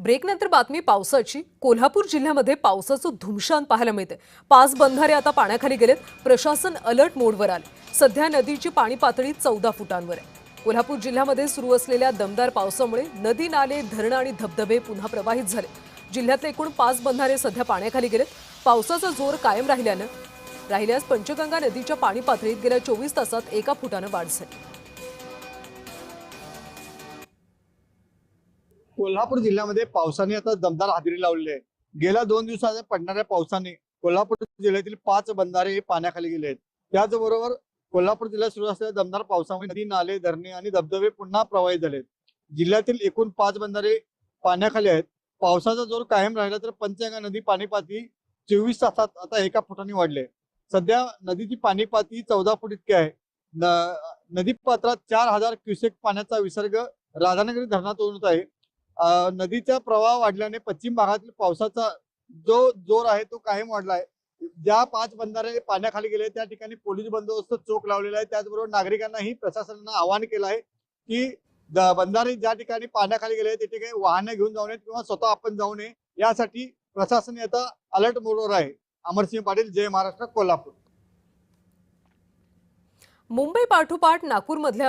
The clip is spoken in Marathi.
ब्रेकनंतर बातमी पावसाची। कोल्हापूर जिल्ह्यामध्ये पावसाचं धुमशान पाहायला मिळते। 5 बंधारे आता पाण्याखाली गेलेत। प्रशासन अलर्ट मोडवर आले। सध्या नदीची पाणी पातळी 14 फुटांवर आहे। कोल्हापूर जिल्ह्यामध्ये सुरू असलेल्या दमदार पावसामुळे नदी, नाले, धरणं आणि धबधबे पुन्हा प्रवाहित झाले। जिल्ह्यातले एकूण 5 बंधारे सध्या पाण्याखाली गेलेत। पावसाचा जोर कायम राहिल्यास पंचगंगा नदीच्या पाणी पातळीत गेल्या 24 तासात 1 फुटानं वाढ झाली। कोल्हापूर जिल्ह्यामध्ये पावसाने आता दमदार हजेरी लावलेली आहे। गेल्या 2 दिवसात पडणाऱ्या पावसाने कोल्हापूर जिल्ह्यातील 5 बंधारे हे पाण्याखाली गेले आहेत। त्याचबरोबर कोल्हापूर जिल्ह्यात सुरू असलेल्या दमदार पावसामुळे नदी, नाले, धरणे आणि धबधबे पुन्हा प्रवाहित झालेत। जिल्ह्यातील एकूण 5 बंधारे पाण्याखाली आहेत। पावसाचा जोर कायम राहिला तर पंचगंगा नदी पाणी पातळी 24 तासात आता 1 फुटाने वाढले। सध्या नदीची पाणी पातळी 14 फूट इतकी आहे। नदी पात्रात 4000 क्युसेक पाण्याचा विसर्ग राधानगरी धरणातून होत आहे। नदीचा प्रवाह वाढल्याने पश्चिम भागातील पावसाचा जो जोर आहे तो कायम वाढला आहे। ज्या 5 बंधारे पाण्याखाली गेले त्या ठिकाणी पोलीस बंदोबस्त चोख लावलेला आहे। त्याचबरोबर नागरिकांनाही प्रशासनानं आवाहन केलं आहे की बंधारे ज्या ठिकाणी पाण्याखाली गेले तिथे काही वाहनं घेऊन जाऊ नयेत किंवा स्वतः आपण जाऊ नये, यासाठी प्रशासन आता अलर्ट मोडवर आहे। अमरसिंह पाटील, जय महाराष्ट्र, कोल्हापूर। मुंबई पाठोपाठ नागपूरमधल्या